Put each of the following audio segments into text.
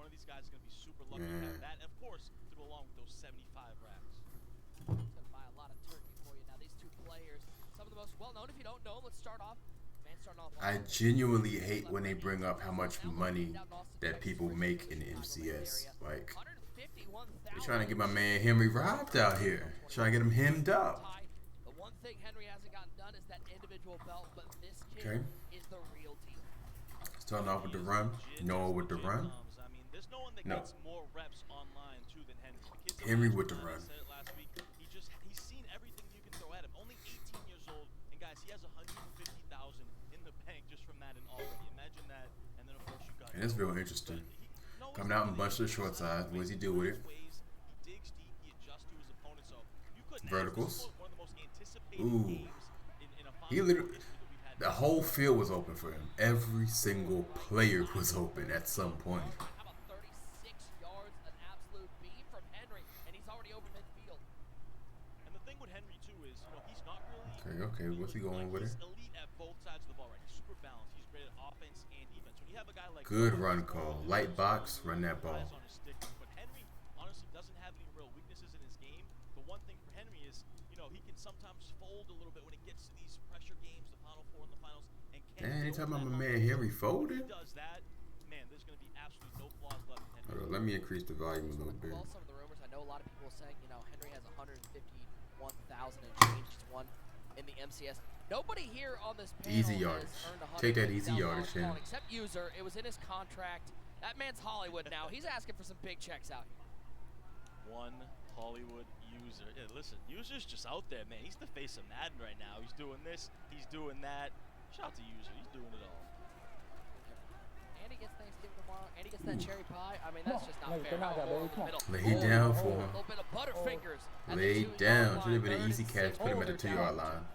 of these guys is going to be super lucky to have that. And of course, to go along with those 75 racks. It's going to buy a lot of turkey for you. Now, these two players, some of the most well-known. If you don't know them, let's start off. I genuinely hate when they bring up how much money that people make in MCS. Like, they're trying to get my man Henry robbed out here. Trying to get him hemmed up. The one thing Henry hasn't gotten done is that individual belt, but this kid is the real deal. Starting off with the run. Noah with the run. I mean, there's no one that gets more reps online too than Henry. Henry with the run. He's seen everything you can throw at him. Only 18 years old, and guys, he has 150,000 in the bank just from Madden already. Imagine that, and then of course you got. And it's real interesting. Coming out and bunch to the short side. What does he do with it? He digs deep. He adjusts to his opponent. So you couldn't. Verticals. One of the most anticipated Ooh. games in a He literally. The whole field was open for him. Every single player was open at some point. How about 36 yards, an absolute beam from Henry, and he's already over midfield. And the thing with Henry too is, he's not really. Okay. What's he going with it? He's elite at both sides of the ball, right? He's super balanced. He's great at offense and defense. When you have a guy like Good run call. Light box. Run that ball. But Henry honestly doesn't have any real weaknesses in his game. The one thing for Henry is, he can sometimes fold a little bit when it gets to these pressure games, the Final Four and the finals. Man, they talking about my man Henry folded. Does that, man? There's going to be absolutely no flaws left in Henry. Hold on, let me increase the volume a little bit. Well, some of the rumors, I know a lot of people saying, Henry has 151,000 and change. He's won in the MCS. Nobody here on this panel Easy yardage. Take that easy yardage, Henry. Except User. It was in his contract. That man's Hollywood now. He's asking for some big checks out here. One Hollywood User. Yeah, listen, User's just out there, man. He's the face of Madden right now. He's doing this. He's doing that. Shout out to User. He's doing it all. And he gets Thanksgiving tomorrow. And he gets that cherry pie. I mean, that's just not fair. Lay down for him. A little bit of Butterfingers. Lay down. Should have been an easy catch. Put him at the 2-yard line.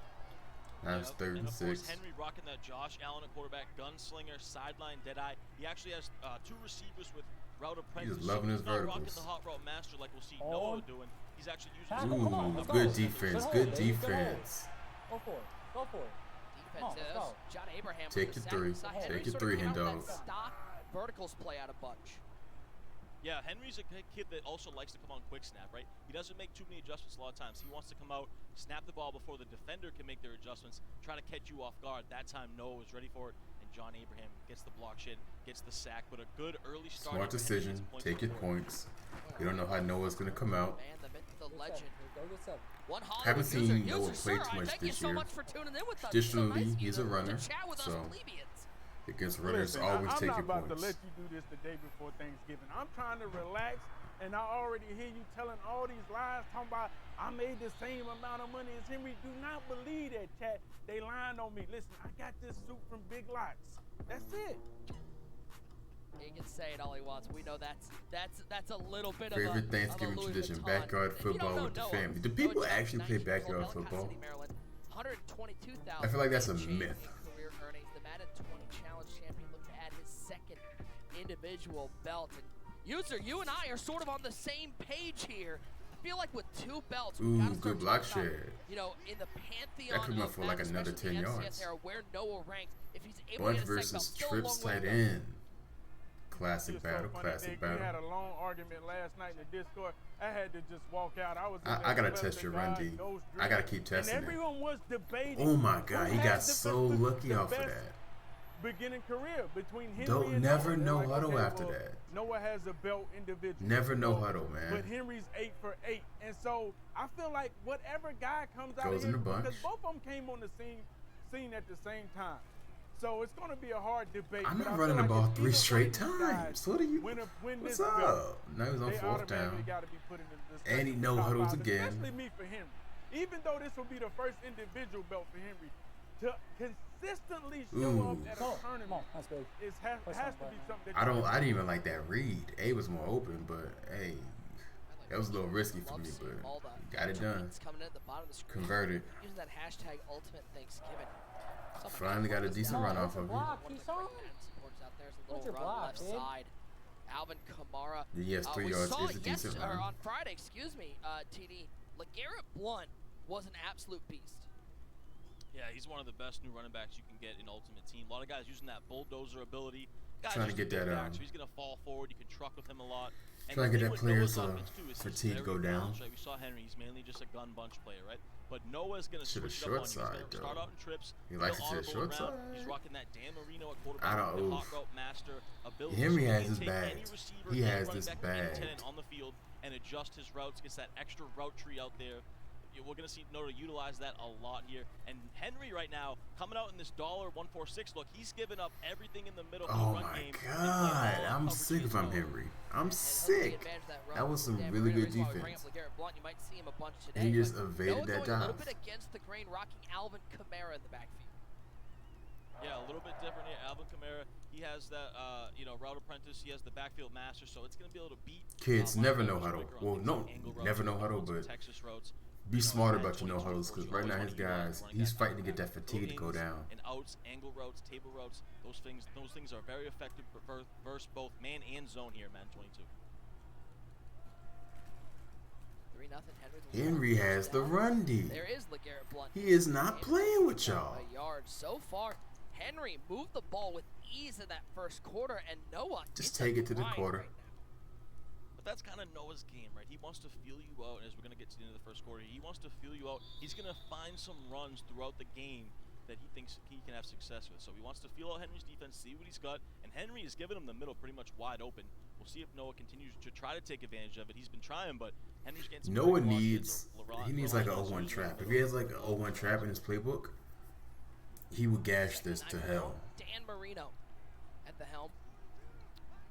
Now it's 3rd and 6. Of course, Henry rocking that Josh Allen at quarterback, gunslinger, sideline, deadeye. He actually has 2 receivers with route apprentice. He's loving his verticals. Not rocking the hot route master like we'll see Noah doing. He's actually using. Ooh, good defense. Good defense. Go for it. Go for it. John Abraham. Take your 3. Take your 3, hen dogs. Stock verticals play out a bunch. Yeah, Henry's a kid that also likes to come on quick snap, right? He doesn't make too many adjustments a lot of times. He wants to come out, snap the ball before the defender can make their adjustments, try to catch you off guard. That time, Noah was ready for it, and John Abraham gets the block shit, gets the sack, but a good early start. Smart decision. Take your points. You don't know how Noah's going to come out. Man, the legend. Haven't seen Noah play too much this year. Traditionally, he's a runner, so against runners, always take your points. I'm not about to let you do this the day before Thanksgiving. I'm trying to relax, and I already hear you telling all these lies, talking about I made the same amount of money as Henry. Do not believe that, chat. They lying on me. Listen, I got this suit from Big Lots. That's it. He can say it all he wants. We know that's a little bit Favorite of Thanksgiving tradition: backyard football with the family. Do people actually play backyard football? I feel like that's a myth. Career earnings. The Madden 20 Challenge champion looked to add his 2nd individual belt. And User, you and I are sort of on the same page here. I feel like with 2 belts, ooh, good block share. In the pantheon that could run for like another 10 yards. Era, where Noah ranks, if he's able Bunch to get a versus second belt, trips tight end. Classic battle, so classic battle. We had a long argument last night in the Discord. I had to just walk out. I gotta test your run, D. I gotta keep testing it. Everyone was debating. Oh my God, he got so lucky off of that. Beginning career between Henry Don't and never Noah. know Like, huddle okay, after well, that. Noah has a belt individual. Never know huddle, man. But Henry's 8 for 8, and so I feel like whatever guy comes out Goes of in here, the bunch. because both of them came on the scene at the same time. So it's going to be a hard debate. I'm but not I running feel the like ball if 3 either straight one of these guys times. What are you? win What's this up? belt, Now he's on they 4th down. automatically gotta be put in the discussion And he no top huddles five, again. Especially me for Henry. Even though this will be the first individual belt for Henry, to consistently show up at a tournament has to be something that I didn't even like that read. A was more open, but hey, that was a little risky for me, but got it done. Converted. Using that hashtag Ultimate Thanksgiving. Finally got a decent run off of it. What's your block, left side. Alvin Kamara. Yes, 3 yards is a decent run. On Friday, TD. LeGarrette Blount was an absolute beast. Yeah, he's one of the best new running backs you can get in Ultimate Team. A lot of guys using that bulldozer ability, guy's Trying to just get a big that, back, so he's gonna fall forward. You can truck with him a lot. And trying to the get thing that with Noah's player's offense, too, is he's fatigue very go down. balanced, right? We saw Henry. He's mainly just a gun bunch player, right? But Noah's gonna To the switch it short up on you. He's side, gonna start though. out in trips. He likes he'll it to the audible short around. side. He's rocking that Dan Marino at I quarterback. don't- The oof. hot route master ability. Henry So has he this can take any bagged. receiver, He any has running this back, any bagged. tenant on the field and adjust his routes. Gets that extra route tree out there. We're going to see Noah utilize that a lot here. And Henry right now, coming out in this $1.46 look, he's giving up everything in the middle of the Oh run my game. God, I'm sick if I'm Henry. I'm sick. That was some really good defense. You might see him a bunch today, He just but evaded Noah that going a little dive. bit against the grain, rocking Alvin Kamara in the backfield. Yeah, a little bit different here. Alvin Kamara, he has that, route apprentice. He has the backfield master, so it's going to be able to beat. Kids never know linebackers huddle. quicker on Well, things no, like angle routes, never know on huddle, some but Texas routes. be smarter Madden about your no 22, huddles, of because course, right you now always his wanna guys, utilize running he's back fighting to get back. that fatigue to go Ins down. And outs, angle routes, table routes, those things are very effective versus both man and zone here in Madden 22. 3-0 Henry has the run D. There is LeGarrette Blount. He is not playing with y'all. A yard so far. Henry moved the ball with ease in that first quarter, and Noah Just it's take a it to the grind quarter. right now. But that's kind of Noah's game, right? He wants to feel you out, as we're going to get to the end of the first quarter. He wants to feel you out. He's going to find some runs throughout the game that he thinks he can have success with. So he wants to feel out Henry's defense, see what he's got, and Henry is giving him the middle pretty much wide open. We'll see if Noah continues to try to take advantage of it. He's been trying, but Henry's getting some Noah great launches. needs, he needs like an 0-1 trap. If he has like an 0-1 trap in his playbook, he would gash this to hell. Dan Marino at the helm.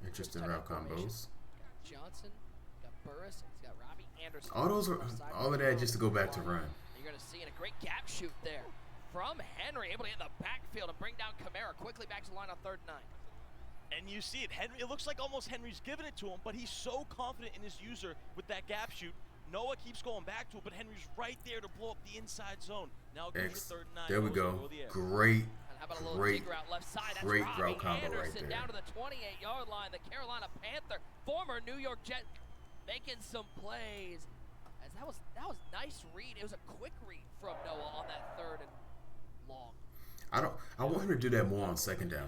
Interesting route combos. Got Johnson, got Burris, and he's got Robbie Anderson. All of that just to go back to run. You're going to see in a great gap shoot there from Henry, able to get in the backfield and bring down Kamara quickly back to the line on 3rd and 9. And you see it, Henry. It looks like almost Henry's giving it to him, but he's so confident in his user with that gap shoot. Noah keeps going back to it, but Henry's right there to blow up the inside zone. Now it goes to 3rd and 9. There we go. Great, How about a little great, dig route left side? That's great Robbie route combo Anderson right there. down to the 28-yard line. The Carolina Panther, former New York Jet, making some plays. As that was nice read. It was a quick read from Noah on that 3rd and long. I want him to do that more on 2nd down.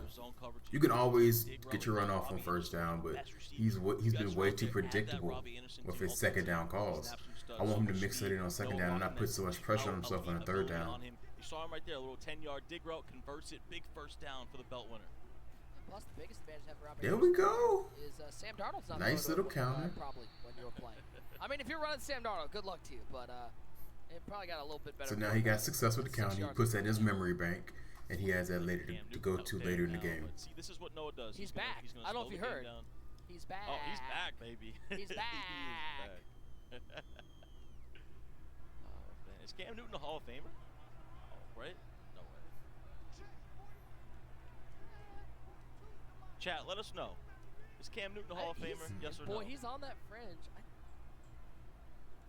You can always get your run off on 1st down, but he's been way too predictable with his 2nd down calls. I want him to mix it in on 2nd down and not put so much pressure on himself on a 3rd down. You saw him right there, a little 10-yard dig route, converts it, big 1st down for the belt winner. Plus, the biggest advantage to have Robbie There we go. is Sam Darnold's not Nice throwing little to him, counter. probably when you were playing. I mean, if you're running Sam Darnold, good luck to you, but it probably got a little bit better. So now he got success with the counter. He puts that in his memory bank, and he has that later to go to later in the game. See, this is what Noah does. He's back. I don't know if you heard. He's back. Oh, he's back, baby. He's back. He is back. Oh, man. Is Cam Newton a Hall of Famer? Oh, right? No way. Chat, let us know. Is Cam Newton a Hall of Famer? Yes or no? Boy, he's on that fringe.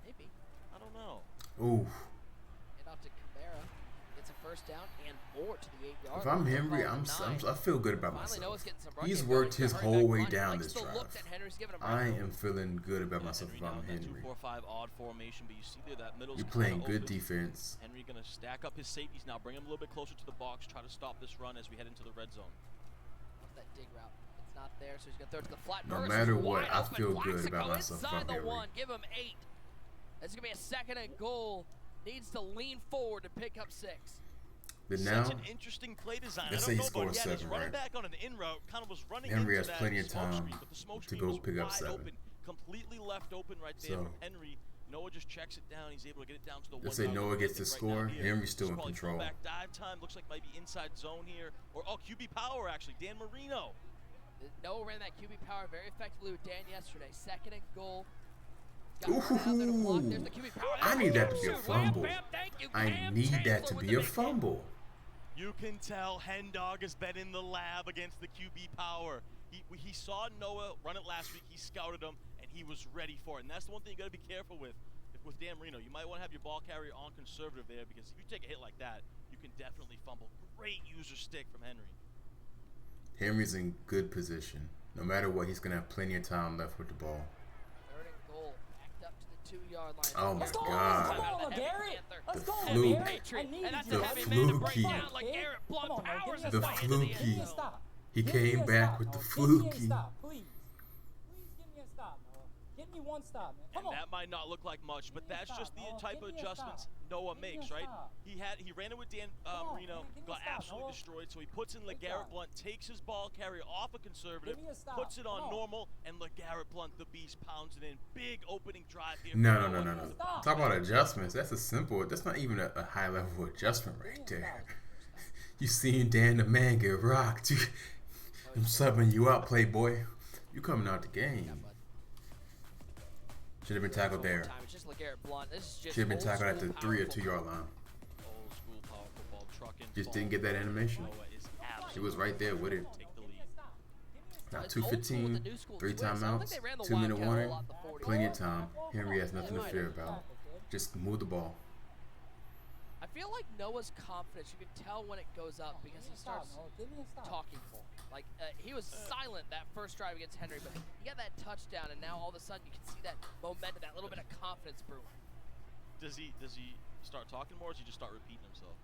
Maybe. I don't know. Ooh. And off to Kamara. Gets a 1st down and more to the 8-yard. If I'm Henry, I feel good about Finally, Noah's myself. getting some run He's game worked going. his Hurry whole back way run. He down likes this the drive. look that Henry's giving him I right now. am feeling good about myself if Henry I'm down in Henry. that 2-4-5 odd formation, but you see there that middle's You're playing kinda good open. defense. Henry going to stack up his safeties now, bring him a little bit closer to the box, try to stop this run as we head into the red zone. Off that dig route. It's not there, so he's going to throw it to the flat. No Burris matter is what, wide I open. feel good Plaxico about myself if inside I'm the Henry. 1. Give him 8. That's going to be a 2nd and goal. Needs to lean forward to pick up 6. But now, Such an interesting play design. let's I say he don't know about scores his 7, running right? back on an in route, kind of was running Henry into has that plenty of smoke time screen, but the smoke to screen go was pick up wide 7. Open, completely left open right there So, from Henry. Noah just checks it down. He's able to get it down to the 1 let's say Noah gets the score. Henry's still in control. Back dive time looks like maybe inside zone here, or QB power actually. Dan Marino. Noah ran that QB power very effectively with Dan yesterday. 2nd and goal. Ooh, I need that to be a fumble. I need that to be a fumble. You can tell Hen Dog has been in the lab against the QB power. He saw Noah run it last week. He scouted him, and he was ready for it. And that's the one thing you got to be careful with Dan Marino. You might want to have your ball carrier on conservative there, because if you take a hit like that, you can definitely fumble. Great user stick from Henry. Henry's in good position. No matter what, he's going to have plenty of time left with the ball. 3rd and goal. Backed up to the 2-yard line. Oh my Let's go, God. come on, Garrett. Let's The go, fluke. Garrett. Patriot. I need And that's you. a heavy man to break fluky. down like Garrett Blunt powers his The way into the end fluky. zone. Stop. He Give me came a back stop, with the Noah. Give me a fluky. stop, please. Please give me a stop, Noah. Give me one stop, man. Come And on. that might not look like much, but Give me a that's stop, just the Noah. type of Give me a adjustments stop. Noah Give me a makes, right? stop. He ran it with Dan Come on, Marino, man. Give me a got stop, absolutely Noah. destroyed. So he puts in Good LeGarrette job. Blunt, takes his ball carrier off a conservative, Give me a stop. puts it on Come on. normal, and LeGarrette Blunt, the beast, pounds it in. Big opening drive here. No, for no, no, Noah. no, no. Stop. Talk about adjustments. That's a simple. That's not even a high level adjustment right there. You seen Dan the man get rocked. I'm subbing you out, Playboy. You coming out the game. Should have been tackled there. It's just LeGarrette Blunt. This is just Should have been old tackled at school the 3 or power 2 yard line. Old school power football trucking. Just didn't get that animation. Noah is She was right there with it. take the lead. Now It's old school with the 2:15, new school 3 twist. I don't think timeouts, they ran the 2-minute Wildcat a warning, lot in the 40. plenty of time. Henry has nothing to fear about. Just move the ball. I feel like Noah's confidence, you can tell when it goes up because he starts Give me a stop. talking more. Like, he was silent that first drive against Henry, but he got that touchdown, and now all of a sudden you can see that momentum, that little bit of confidence brewing. Does he start talking more, or does he just start repeating himself?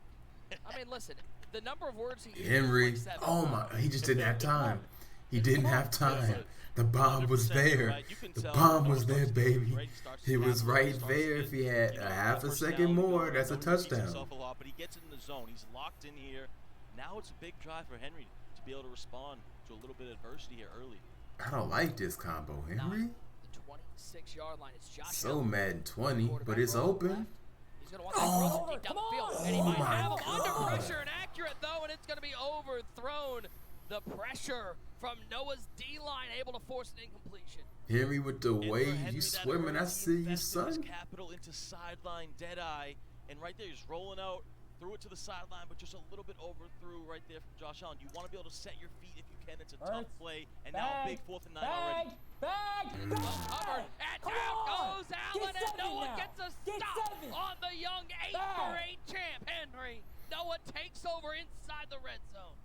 I mean, listen, the number of words he uses Henry, is like 7. oh my, he just didn't have time. He didn't have time. The bomb was 100% there. right. You can The tell bomb Noah was there, starts to get baby. right. He starts to He was snap, right starts to there. get, If he had you a know, half a that second personality more, going. that's a I know he repeats touchdown. himself a lot, but he gets in the zone. He's locked in here. Now it's a big drive for Henry to be able to respond to a little bit of adversity here early. I don't like this combo, Henry. The 26-yard line. It's Josh So Allen. Madden 20, but it's open. He's going to want to throw it deep down the field. And he Oh might my have him under God. pressure and accurate, though, and it's going to be overthrown. The pressure from Noah's D-line able to force an incompletion. Henry, with the And for way Henry, you that swimming, I hurts. He see you, invested his son. capital into sideline dead eye, and right there he's rolling out, threw it to the sideline, but just a little bit overthrew right there from Josh Allen. You want to be able to set your feet if you can. It's a tough play, and now a big 4th and 9 already. Bag! Covered, and Come down on! goes Allen, Get and Noah 7 now. gets a Get stop 7. on the young 8-for-8 champ, Henry. Noah takes over inside the red zone.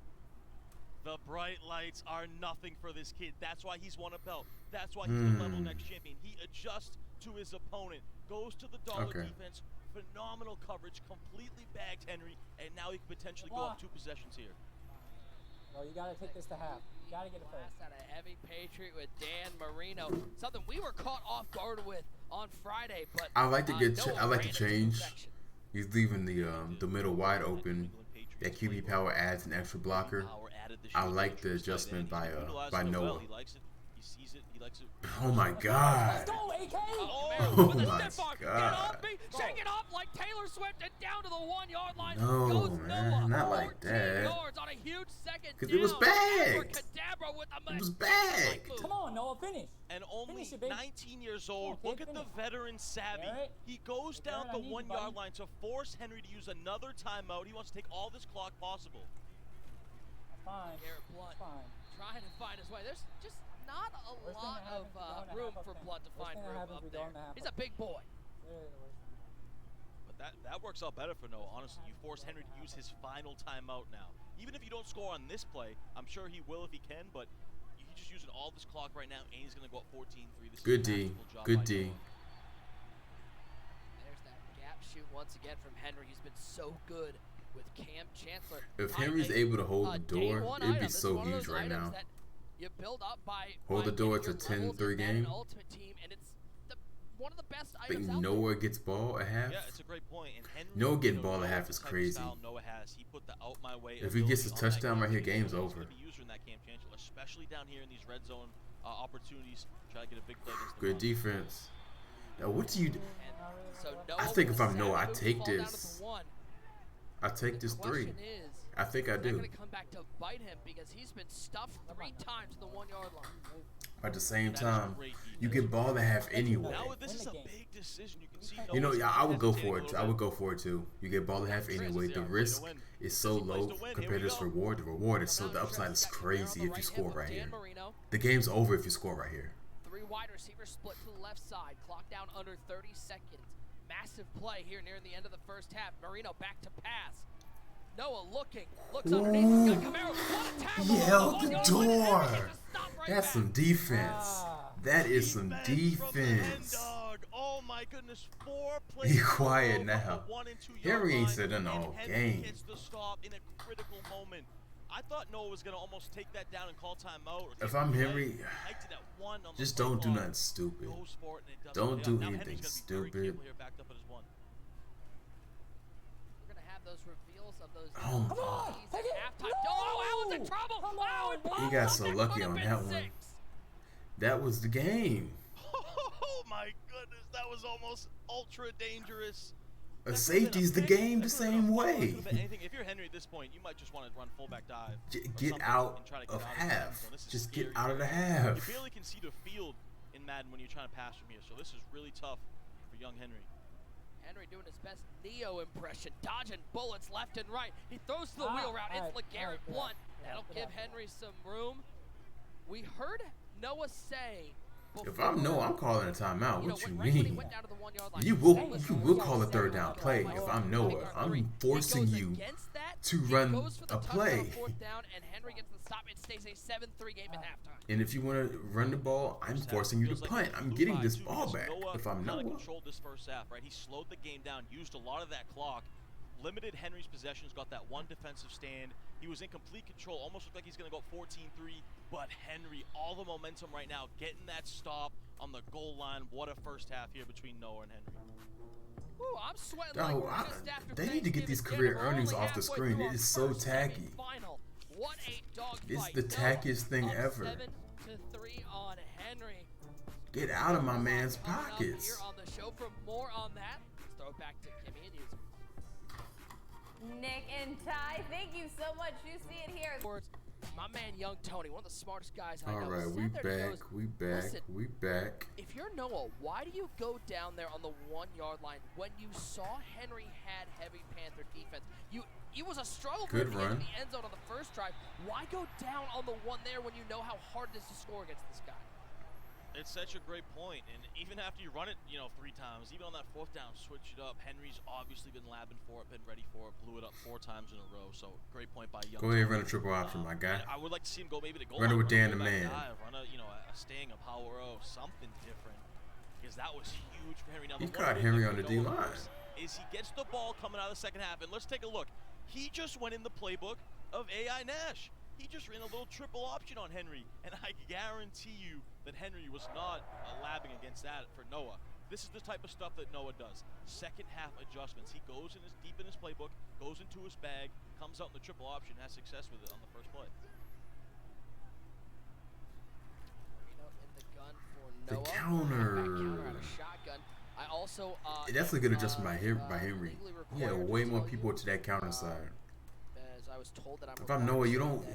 The bright lights are nothing for this kid. That's why he's won a belt. That's why he's the level next champion. He adjusts to his opponent, goes to the dollar defense, phenomenal coverage, completely bagged Henry, and now he can potentially go up 2 possessions here. Well, you gotta take this to half. You gotta get it first. Blast out a heavy Patriot with Dan Marino. Something we were caught off guard with on Friday, but I like to Noah I like to ran into change. perfection. He's leaving the middle wide open. That QB power adds an extra blocker. I like the adjustment by Noah. He likes it. He sees it. He likes it. Oh my God. Let's go, AK! Oh with a my stiff arm. Get God. off me, shake it off like Taylor Swift and down to the 1-yard line. No, goes man, Noah, not like 14 that. yards on a huge second 'Cause it was down. bagged. Abracadabra with a It was move. bagged. Come on, Noah, finish. And only Finish it, baby. 19 years old. Yeah, Look kid, at the finish. veteran savvy. Alright. He goes down Alright, the I need you, 1-yard buddy. line to force Henry to use another timeout. He wants to take all this clock possible. Fine. Garrett Blunt Fine. trying to find his way. There's just not a Worst thing lot that of happens, we go in the room half for up Blunt to then. find Worst thing that room happens, up we go there. in the half He's up a big boy. Literally the worst thing. But that works out better for Noah, honestly. You force Henry to use his final timeout now. Even if you don't score on this play, I'm sure he will if he can, but he's just using all this clock right now, and he's going to go up 14-3. This Good is a D. masterful job Good by D. Noah. There's that gap shoot once again from Henry. He's been so good with Cam Chancellor. If Henry's able to hold the day door, one it'd item. be This is so one of huge those right items now. that you build up by Hold the door. It's a your levels 10-3 in Madden game. Ultimate Team, and it's one of the best I think items out Noah gets ball at half. Yeah, it's a great point. And Henry, Noah getting you know, ball at Noah, half the is type of crazy. style Noah has. He put the out my way. If he gets his ability on that touchdown right here, game game's changer. over. He's gonna be used in that Cam Chancellor, especially down here in these red zone opportunities. Try to get a big play against the Good run. defense. Now, what do you do? And so Noah I think if with I'm the Noah, I sack move take fall down to this. the 1. I take this The 3. question is, I think I is that do. going to come back to bite him because he's been stuffed 3 times to the 1-yard line. At the same That is time, great you defense. get ball at half anyway. Now this Win is the a game. big decision. You can see. You know, Noah's I would go hesitating for a it. little I bit. would go for it too. You get ball at half anyway. The risk is so low compared to this reward. The reward is so, the upside is crazy if you score right here. The game's over if you score right here. 3 wide receivers split to the left side. Clock down under 30 seconds. Massive play here near the end of the first half. Marino back to pass. Noah looks underneath. He's got Camaro. What a tackle! He held On the 1-yard line, and then door. he gets a stop right That's back. some defense. That is some Defense from the hen defense. dog. Oh my goodness, 4 plays. Be in a quiet row now. from the 1 and 2 yard Henry ain't line, said nothing and all Henry game. gets the stop in a critical moment. I thought Noah was gonna almost take that down and call timeout. Or If take I'm it away. Henry, He hiked it at 1 on the just play don't do clock, nothing stupid. goes for it, and it doesn't Don't pay do off. Now anything Henry's gonna be very stupid. careful here, backed up at his 1. We're gonna have those reveals of those. Oh my. Come on, take it. Halftime. Oh, Allen's in trouble. Come Allen on, pops He got up. so That lucky could've on been that one. 6. That was the game. Oh my goodness, that was almost ultra dangerous. A safety's the game the same way. Anything. If you're Henry at this point, you might just want to run fullback dive. Get out of half. Just get out of the half. You barely can see the field in Madden when you're trying to pass from here, so this is really tough for young Henry. Henry doing his best Neo impression, dodging bullets left and right. He throws the wheel route. It's LeGarrette Blunt. That'll give Henry some room. We heard Noah say. If I'm Noah, I'm calling a timeout. What you when he mean? went down to the 1 yard line, You will call a third down play. If I'm Noah, I'm forcing you to run a play. Down, and Henry gets the stop. It stays a 7-3 game at halftime. And if you want to run the ball, I'm forcing you to punt. I'm getting this ball back. If I'm Noah. Controlled this first half, right? He slowed the game down, used a lot of that clock, limited Henry's possessions, got that one defensive stand. He was in complete control, almost looked like he's going to go 14-3. But Henry, all the momentum right now, getting that stop on the goal line. What a first half here between Noah and Henry. Ooh, I'm sweating like just after they need to get these Thanksgiving career dinner. We're earnings only off the halfway screen. through It our is so first tacky. semifinal. What a dog It's fight. the Noah tackiest thing up ever. 7-3 on Henry. Get out of my man's Coming up pockets. Here on the show for more on that. Let's throw it back to Kimmy and Uzi. Nick and Ty, thank you so much. You see it here. My man, Young Tony, one of the smartest guys I know. All right, sat we there and back. goes, We back. "Listen, We back. if you're Noah, why do you go down there on the 1 yard line when you saw Henry had heavy Panther defense? It was a struggle for him Good to get in run. the end zone on the first drive. Why go down on the 1 there when you know how hard it is to score against this guy?" It's such a great point, and even after you run it, 3 times, even on that 4th down, switch it up. Henry's obviously been labbing for it, been ready for it, blew it up 4 times in a row. So great point by Young. Go ahead and run a triple option, my guy. I would like to see him go maybe to goal Run it line, with Dan the fullback man. dive, run a staying, a power O, something different, because that was huge for Henry. Now, He the caught one Henry thing on for the D Noah, of line. course, is he gets the ball coming out of the second half, and let's take a look. He just went in the playbook of AI Nash. He just ran a little triple option on Henry, and I guarantee you that Henry was not labbing against that for Noah. This is the type of stuff that Noah does. Second half adjustments. He goes in deep in his playbook, goes into his bag, comes out in the triple option, has success with it on the first play. In the gun for The Noah. counter. Back counter out of shotgun. I also That's a good adjustment by Henry. He had way more people to that counter side. As I was told that I'm If I'm Noah, you don't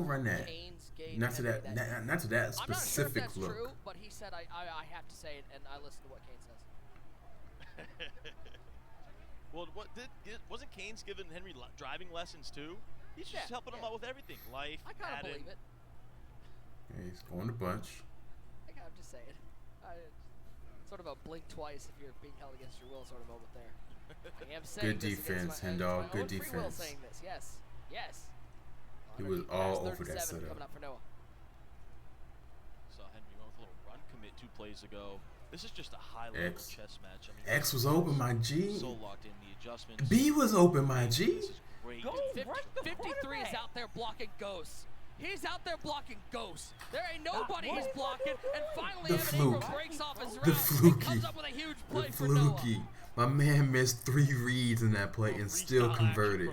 run that. Canes gave Not to Henry that. Not to that I'm not sure if specific that's look. true, but he said I have to say it, and I listen to what Kane says. Well, wasn't Canes giving Henry driving lessons too? He's just helping him out with everything. Life, I kind of Madden. believe it. Yeah, he's going to bunch. I'm just saying. Sort of a blink twice if you're being held against your will sort of moment there. I am saying Good this defense, against my Hendall. own Good free will defense. saying this. Yes. Yes. He was all over that setup. setup. Coming up for Noah. Saw Henry going with a little run commit 2 plays ago. This is just a high-level X. chess match. I mean, X was open, my G. so locked in the adjustments. B was open, my G. This is great. Go right the 53 is quarterback. out there blocking ghosts. He's out there blocking ghosts. There ain't nobody he's blocking. And finally, The Evan fluke. Ingram breaks off his route. The and fluky. comes up with a huge The play for Noah. fluky. My man missed 3 reads in that play and still converted.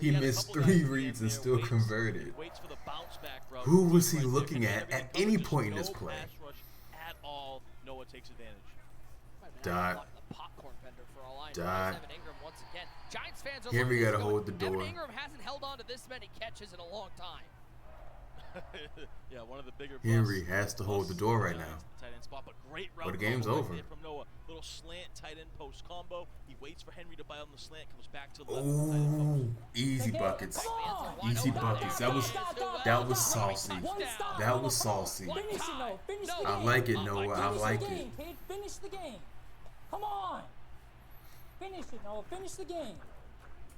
He missed 3 reads and still converted. Waits for the bounce back route. Who was he Right there. looking And at everything any covered, point in just this no play? pass rush at all. Noah takes advantage. Dot. The popcorn vendor for all I know. Dot. Evan Ingram once again. Giants fans are Henry looking at gotta this hold going, the door. Evan Ingram hasn't held on to this many catches in a long time. Yeah, one of the bigger Henry busts. has to hold the door right now. Tight end spot, but great route. Or the game's combo over. right there from Noah. Little slant tight end post combo. He waits for Henry to bite on the slant, comes back to the left. Tight end post. Ooh, easy buckets. Come Easy Wide buckets. open. That was saucy. One stop. That was saucy. One Finish it, time. Noah. Finish the I game. like it, Noah. I Finish like the it. game, kid. Finish the game. Come on. Finish it, Noah. Finish the game.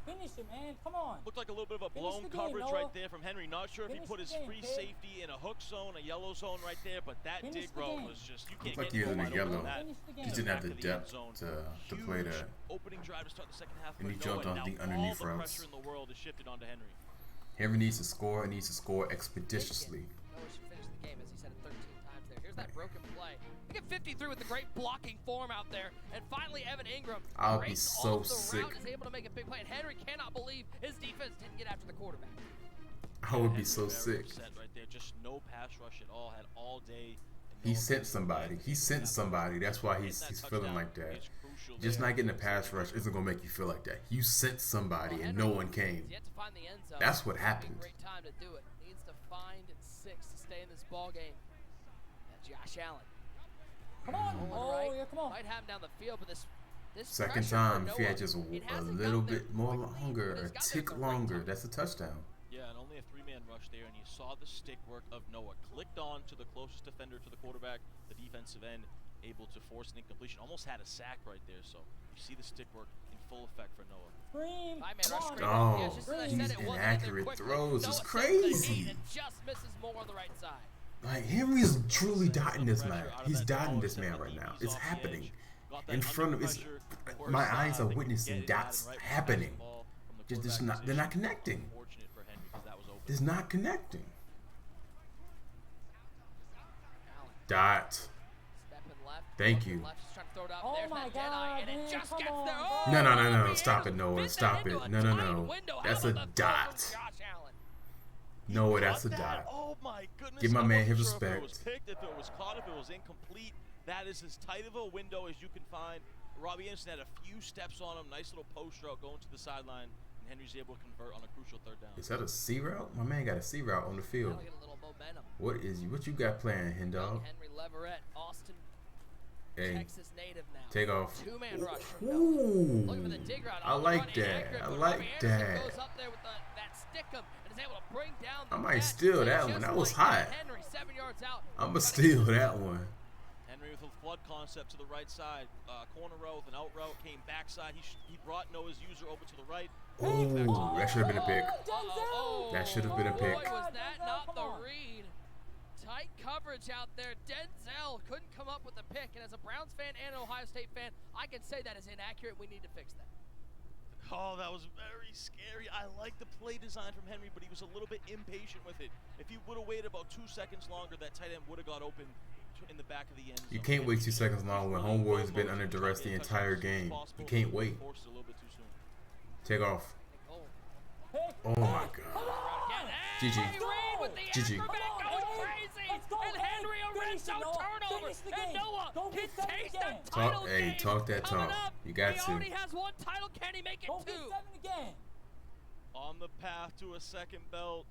Finish it, man. Come on. Looked like a little bit of a Finish blown the game, coverage Noah. right there from Henry. Not sure if he Finish put the his game, free kid. safety in a hook zone, a yellow zone right there, but that Finish dig the route game. was just, you can't Looked like get he was in wide the open yellow. on that. Finish the game. He didn't have Back the to end depth zone. to play Huge that. opening drive to start the second half. And for he jumped Noah. on the Now underneath all the routes. pressure in the world is shifted onto Henry. Henry needs to score and needs to score expeditiously. Noah should finish the game, as he said it 13 times there. Here's that broken play. Look at 53 with the great blocking form out there. And finally, Evan Ingram I'll be breaks so off the sick. route, is able to make a big play. And Henry cannot believe his defense didn't get after the quarterback. I would be Henry so very sick. upset right there. Just no pass rush at all. Had all day. And He Noah sent couldn't somebody. get He sent somebody. That's why Getting he's that feeling touchdown like that. is crucial Just there. not getting a pass rush isn't gonna make you feel like that. You sent somebody and no one came. He's yet to find the end zone. That's what It's gonna be a happened. Great time to do it. Needs to find 6 to stay in this ball game. That's Josh Allen. Come on. Rolling Oh, right. yeah, come on. Might have him down the field, but this Second pressure for time, if he Noah, had just it a hasn't little gotten there bit more quickly, longer, but a it's gotten there tick at the right longer, time. that's a touchdown. Yeah, and only a 3-man rush there, and you saw the stick work of Noah. Clicked on to the closest defender to the quarterback, the defensive end, able to force an incompletion. Almost had a sack right there, so you see the stick work in full effect for Noah. Scream. Five-man Come rush on. screen. Oh, Yeah, just as I these said, it wasn't in there inaccurate quickly. throws is Noah takes the crazy. heat and just misses more on the right side. Like, Henry's truly Sends dotting some this pressure man. out of He's that dotting smaller this man center, right now. DB's It's off the happening. edge. Got that In front of under his, pressure, my worst eyes side, are they can witnessing get it dots out and right happening. back ball from the Just quarterback they're not position. connecting. Fortunate for Henry because that was open. It's not connecting. Allen, Dot. stepping left. Thank looking you. Left, just trying to throw it up. Oh There's my that dead eye, God, and it man, just come gets on, there. bro. Oh, No, no, no, no. Bobby Stop it, Andrews Noah. fit Stop that into it. a No, no, tight no. window. How That's a about the throw from dot. Josh Allen? Noah, Caught that's a that? dot. Oh my goodness. Give my I man wasn't his sure If it was respect. picked, if it was caught, if it was incomplete. That is as tight of a window as you can find. Robbie Anderson had a few steps on him. Nice little post route going to the sideline. And Henry's able to convert on a crucial 3rd down. Is that a C route? My man got a C route on the field. That'll get a little momentum. What you got playing, hen dog? Henry Leverett, Austin, Hey, Texas native now. take off. 2-man rush from Noah. Ooh, Looking for the dig route. I on the like run, that. inaccurate, I but like Robbie Anderson that. goes up there with that stickum and is able to bring down the I might catch. steal that Just one. That was like hot. Henry, 7 yards out. I'ma steal that one. Henry with a flood concept to the right side. Corner route with an out route. Came backside. He brought Noah's user over to the right. Ooh, that should have been a pick. Oh, That should have been a boy, pick. was that Denzel, not come the on. read. Tight coverage out there. Denzel couldn't come up with a pick. And as a Browns fan and an Ohio State fan, I can say that is inaccurate. We need to fix that. Oh, that was very scary. I like the play design from Henry, but he was a little bit impatient with it. If he would have waited about 2 seconds longer, that tight end would have got open in the back of the end zone. You can't wait 2 seconds long when homeboy has been under duress the entire game. You can't wait. Forced it a little bit too soon. Take off. Oh. Oh my God. GG. Henry Reed with the GG. acrobat Come going on, crazy. let's go, And Henry a red finish it, zone Noah. turnover. Finish the And game. Noah Go can get seven taste again. that title Talk, hey, game. talk that Coming talk. up. You got He to. already has 1 title. Can he make it Go 2? get 7 again. On the path to a second belt.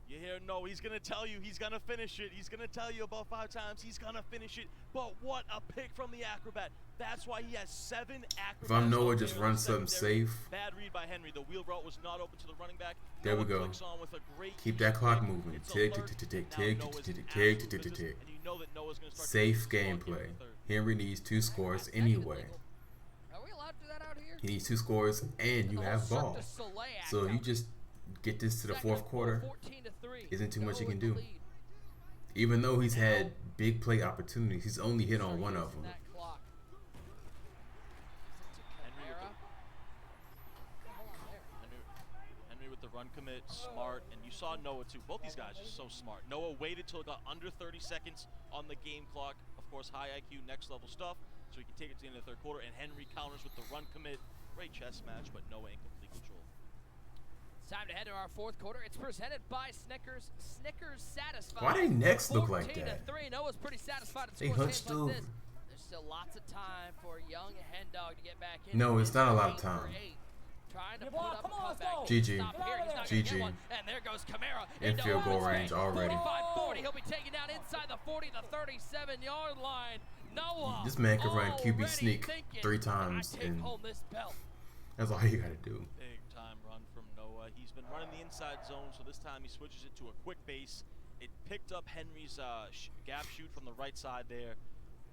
You hear no, he's going to tell you he's going to finish it. He's going to tell you about 5 times he's going to finish it. But what a pick from the acrobat. That's why he has 7 acrobats. If I'm Noah, out just there in run the something secondary. safe. Bad read by Henry. The wheel route was not open to the running back. There we Noah go. clicks on with a great Keep that clock pick. moving. It's Tick, alert, tick, tick, tick, and now tick, Noah's tick, in tick, tick, absolute tick, tick, business, tick. and you know that Noah's gonna start Safe getting the ball gameplay. in the third. Henry needs 2 scores anyway. Are we allowed to do that out here? He needs 2 scores and you The have whole Cirque ball. du Soleil act So you out just get this to the Second 4th and quarter. 14-3. Isn't too much he Noah can with do. the lead. Even though he's had big play opportunities, he's only hit on one of them. That clock. Henry with Kamara. the- Henry with the run commit, smart, and you saw Noah too. Both these guys are so smart. Noah waited till it got under 30 seconds on the game clock. Of course, high IQ, next level stuff, so he can take it to the end of the 3rd quarter. And Henry counters with the run commit. Great chess match, but Noah in complete control. It's time to head to our 4th quarter. It's presented by Snickers. Snickers satisfied. Why they necks look like that? 14-3. Noah's pretty satisfied. They hunched over. There's still lots of time for young Hen Dog to get back in. No, it's not a lot of 8 for time. 8. Trying to Give put up. up Come a on, let's comeback. go. GG. Stop here. He's not gonna GG. get one. And there goes Kamara. In into field goal open range space. already. 45-40. He'll be taken down inside the 40, the 37-yard line. Noah. This man can run QB already sneak thinking, 3 times "Can I take and home this belt?" that's all you gotta do. Big time run from Noah. He's been running the inside zone, so this time he switches it to a quick base. It picked up Henry's gap shoot from the right side there.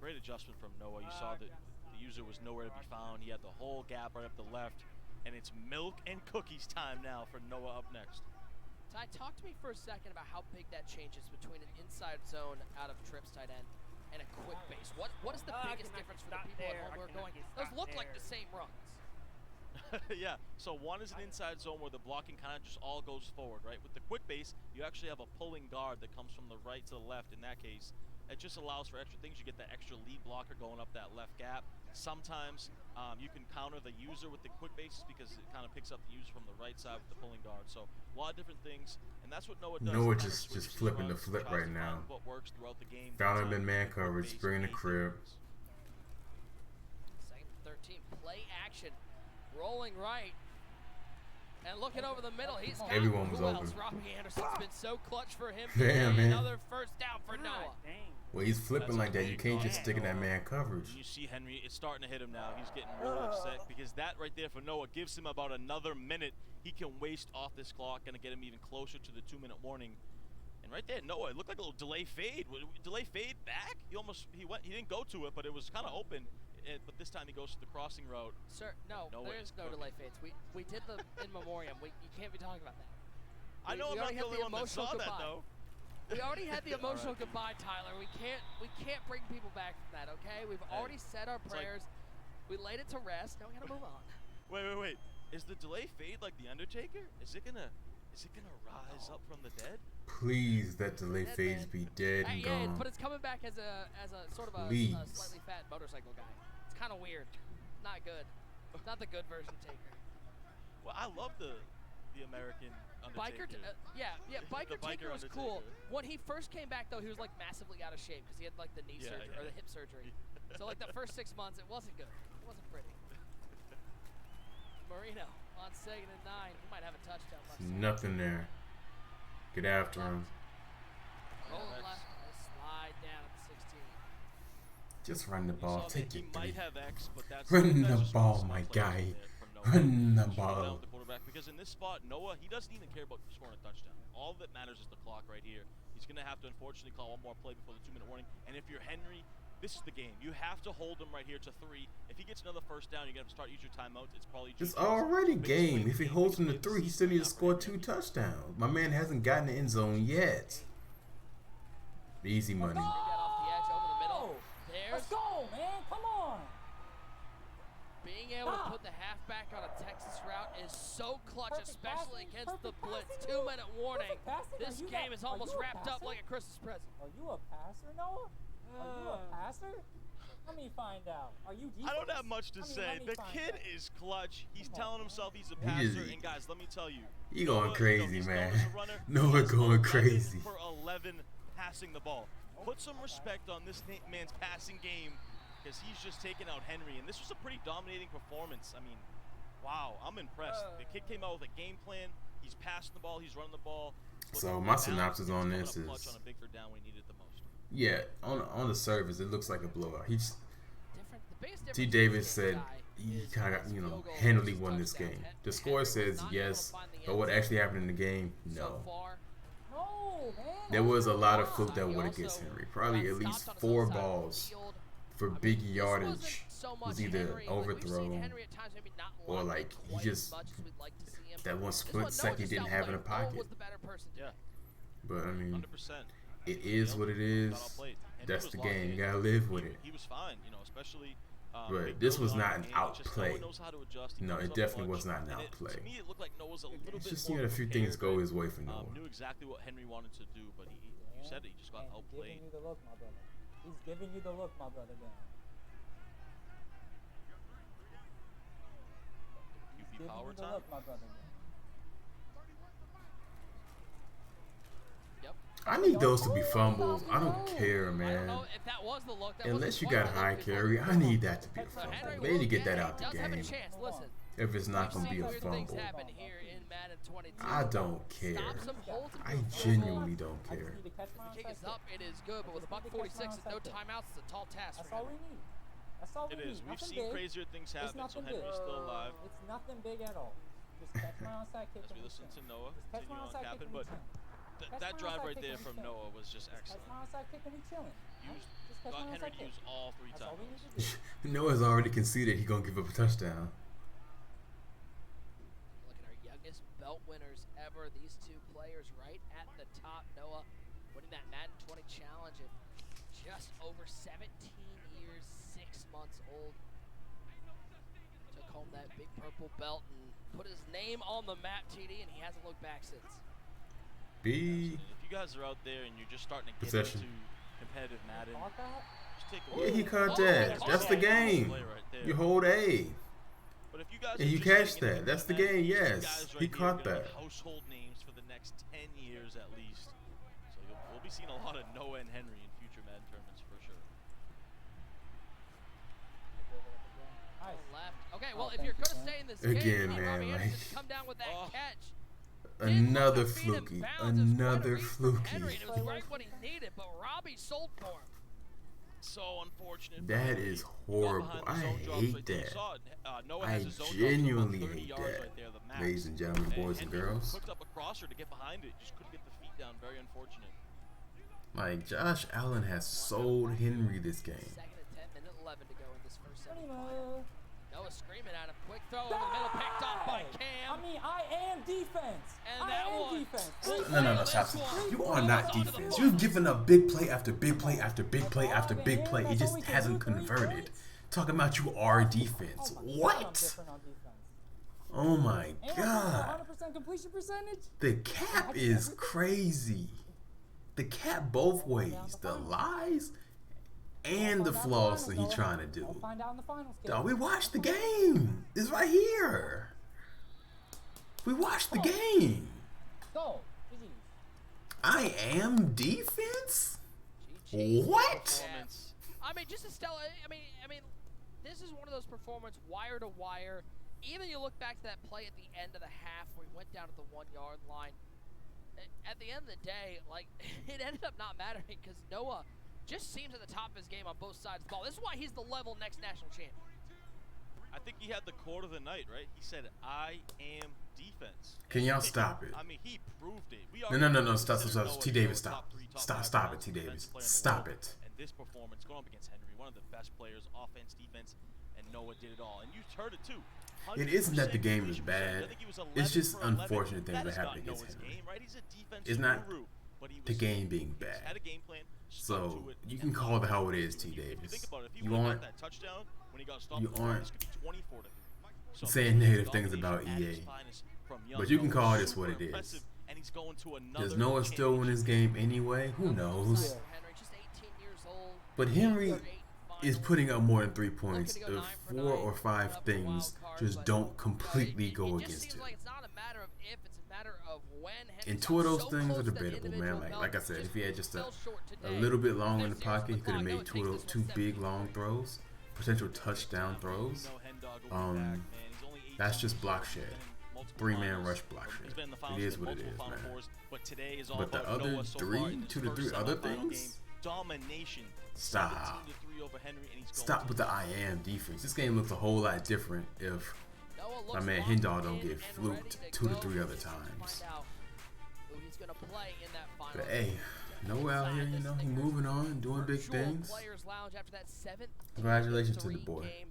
Great adjustment from Noah. You saw that the user was nowhere to be found. He had the whole gap right up the left. And it's milk and cookies time now for Noah up next. Ty, talk to me for a second about how big that changes between an inside zone out of trips tight end and a quick base. What is the biggest difference for the people at home who are going, those look like the same runs? Yeah, so one is an inside zone where the blocking kind of just all goes forward, right? With the quick base, you actually have a pulling guard that comes from the right to the left. In that case, it just allows for extra things. You get that extra lead blocker going up that left gap. Sometimes you can counter the user with the quick bases because it kind of picks up the user from the right side with the pulling guard. So a lot of different things, and that's what Noah does. Noah He kinda just switches his flipping the runs, flip tries right to find now. what works throughout the game. Found him in man Quick coverage, base, bringing the base crib. defense. Second and 13, play action, rolling right. And looking over the middle, he's got Everyone was who else? open. Robbie Anderson's been so clutch for him. Damn, today. man. Another first down for God Noah. dang. Well, he's flipping That's like that. a You can't just great stick in that ball. man coverage. You see Henry, it's starting to hit him now. He's getting real upset because that right there for Noah gives him about another minute he can waste off this clock, going to get him even closer to the 2-minute warning. And right there, Noah, it looked like a little delay fade. Delay fade back? He didn't go to it, but it was kind of open. But this time he goes to the crossing route. Sir, no, Noah there's is no cooking. delay fades. We did the in memoriam. You can't be talking about that. I know we I'm not already the had only one that emotional saw that, goodbye. though. We already had the emotional Alright. goodbye, Tyler. We can't bring people back from that, okay? We've already said our like- prayers. We laid it to rest. Now we gotta move on. Wait. Is the delay fade like the Undertaker? Is it gonna rise up from the dead? Please, that delay Dead phase man. be dead and Yeah, gone. but it's coming back as a sort of a Please. slightly fat motorcycle guy. It's kind of weird. Not good. Not the good version Taker. Well, I love the American Undertaker. Biker The Taker was cool. Undertaker. When he first came back, though, he was like massively out of shape because he had like the knee Yeah, surgery or the hip surgery. So like the first 6 months, it wasn't good. It wasn't pretty. Marino on 2nd and 9. He might have a touchdown. left side. Nothing there. Get after him. Rolling Yeah, left, slide down at the 16. Just run the You ball. saw that Take he it might three. have X, but that's Run that's the just ball, smart my plays guy. right there from Noah. Run the Slow ball. down the quarterback, because in this spot, Noah, he doesn't even care about scoring a touchdown. All that matters is the clock right here. He's going to have to unfortunately call one more play before the 2-minute warning. And if you're Henry, this is the game. You have to hold him right here to 3. If he gets another first down, you're going to start use your timeouts. It's probably It's GG's. already Biggest game. play If he of the holds him game, to biggest 3, he play still of the needs to score season. 2 touchdowns. My man hasn't gotten the end zone yet. Easy money. Bring that off the edge over the middle. Let's There's go, man. Come on. being able to Stop. put the halfback on a Texas route is so clutch, Perfect especially passing, against the perfect blitz. passing, 2-minute warning. Perfect passing? This Are you game that- is are almost you a wrapped up passer? like a Christmas present. Are you a passer, Noah? Are you a passer? Let me find out. Are you defense? I don't have much to I mean, say. let me The find kid out. is clutch. He's Come on, telling man. himself he's a He passer. just- And guys, let me tell you, He Noah, going crazy, he's man. known as a runner. Noah He's going 11 crazy. For 11 passing the ball. Put some respect on this man's passing game, because he's just taking out Henry. And this was a pretty dominating performance. I mean, wow, I'm impressed. The kid came out with a game plan. He's passing the ball. He's running the ball. So my synopsis on this is, clutch on a big third down when he needed it the most. yeah, on the surface, it looks like a blowout. He's The biggest difference T. in Davis this said game, Ty, he is kind of, his field goal handily versus won this touchdowns. game. Henry The was score says not able to yes, find the but end what zone actually happened in the game, so no. far. No, man. There was a lot of Wow. fluke that He would have also against Henry. Probably got at least stopped on his 4 own side of the balls field. for I mean, big this yardage wasn't so was much either Henry. Like, we've overthrow seen Henry at times maybe not or, line like, up he quite just- as much as we'd like to see him. that one This split one, Noah second he just didn't have in the outplayed. Noah pocket. was the better person today. Yeah, But I mean, 100%. it is what it is. Got outplayed. Henry That's was the locked game. in. You gotta live with it. He was fine, especially. But big this early was on not in an the game. It's just outplay. Noah knows how to adjust. He No, comes it up definitely clutch, was not an and outplay. To me, it looked like Noah was a little It's bit just, more a few prepared, things go right? his way for Noah. Knew exactly what Henry wanted to do, but you said it. He just got Man, he's outplayed. giving you the look, my brother. He's giving you the look, my brother. Dan. QB Giving power you the time. look, my brother. Dan. Yep. I need those to be fumbles. I don't care, I don't man. know if that was the look. That Unless you wasn't got quite high the look carry, before. I need that to be a So fumble. Henry They need to will get that out he the does have a game. chance. Listen, If it's not we've gonna be seen a weird things fumble, happen here in Madden 22. I don't care. Stops him, holds him I to a field goal. genuinely don't I care. just need to catch my The kick onside is kick. up, it is good, but with a just buck need to catch 46 and my no onside kick. timeouts, it's a tall task That's for all we Henry. need. That's all we It need. is. We've Nothing seen big. crazier things It's happen, so nothing Henry's big. still alive. It's nothing big at all. Just catch my onside kick As we and listen to return. Noah Just catch continue my on onside kick capping, and but return. Catch that my drive onside right kick there and from return. Noah was just Catch excellent. my onside kick and we chilling. Used, Just catch got my Henry onside to kick. use all 3 That's all we times. need to do. Noah's already conceded he gonna give up a touchdown. Look at our youngest belt winners ever. These two players right at the top. Noah winning that Madden 20 challenge at just over 17 years, 6 months old. Took home that big purple belt and put his name on the map, TD, and he hasn't looked back since. B. If you guys are out there and you're just starting to get Possession. into competitive Madden, just take a Yeah, look. he caught Oh, that. oh, That's the oh, game. Play right there. You hold A. But if you guys And are you just catch getting into that. That's the Madden, game, these two yes. guys He right here caught are gonna that. be household names for the next 10 years at least. So we'll be seeing a lot of Noah and Henry in future Madden tournaments for sure. Left. Okay, well, Oh, if you're thank going to you, stay in this Again, game, man, Robbie like- Anderson come down with that catch. Another Didn't look to feed fluky. him bounds. It was quite a Another read from Henry, fluky. and it was right what he needed, but Robbie sold for him. So unfortunate. for That Henry. is He got horrible. behind the I zone drops hate right there. You that. saw it. Noah I has his zone drops at about genuinely 30 hate yards that. right there, the max. Ladies and gentlemen, boys and Henry girls. Hooked up across her to get behind it. Just couldn't get the feet down. Very unfortunate. Like, Josh Allen has sold Henry this game. Second and 10, minute 11 to go in this first semifinal. Anyway. Noah screaming at him. Quick throw in the middle, picked off by Cam. I mean, I am defense. And I that am one. defense. No, stop. You are not defense. You've given up big play after big play after big play after big play. It just hasn't converted. Talking about you are defense. What? Oh my God. 100% completion percentage. The cap is crazy. The cap both ways. The lies and the flaws that he's trying to We'll do. find out in the finals. Dog, we watched the game. It's right here. We watched the game. Go. GG. I am defense? GG. What? Performance. I mean, just a stellar. I mean, this is one of those performances wire to wire. Even you look back to that play at the end of the half where he went down at the 1 yard line. At the end of the day, like it ended up not mattering because Noah just seems at the top of his game on both sides of the ball. This is why he's the level next national champ. I think he had the quote of the night, right? He said, "I am defense." Can y'all stop it? I mean, he proved it. We No. already Stop. consider Noah T. to be Davis, a top stop. 3, top Stop 5 it, T. defensive Davis. player in the Stop world. it. And this performance going up against Henry, one of the best players, offense, defense, and Noah did it all. And you heard it too. It isn't that the game is 100% bad. I think he was It's 11 just for 11. unfortunate things that is happen not against Noah's Henry. game, right? He's a defensive It's not guru, but he the was, game being he bad. had a game plan. stuck So to it, you and can call it how it is, T. if you think Davis. about it, if he You would've got aren't that touchdown when he got stopped, you aren't this could be 24 to 3. So saying this is negative things about domination at EA. its finest from young But you can Noah. call this Super what it is. impressive, and he's going to another Does Noah still win this game anyway? Who knows? Henry, just 18 years old. But Henry 8 is finals. putting up more than 3 points Looking to go if 9 for 4 9, or 5 up a wild things card, just but, don't completely it go just against seems him. like it's not a matter of if, it's a matter of when. Henry And got 2 of those so things close are that debatable, man. individual Like I belt said, if he had just fell short a today. little bit longer in the There's zeros pocket, he could have on the made clock. I know it takes two this one big 7. long throws, potential touchdown throws. You know Hendog will be back, man. He's only 18 That's just block years old. shed. He's been in multiple 3-man finals. rush block He's shed. been in the It finals, is been what it multiple is, Final man. Fours, but today is all But the about other Noah so three, far in this 2 to first 3 other semifinal things? game. Domination. Stop. 17-3 over Henry, and he's going Stop to with the I am defense. This game looks a whole lot different if Noah my looks man locked Hendog don't in get and fluked ready 2 to go. 3 other Just to times. find out who he's gonna play in that final. But hey, Noah out here, you know, he moving on, doing big Virtual things. Players Lounge after that 7th Congratulations to the boy. game.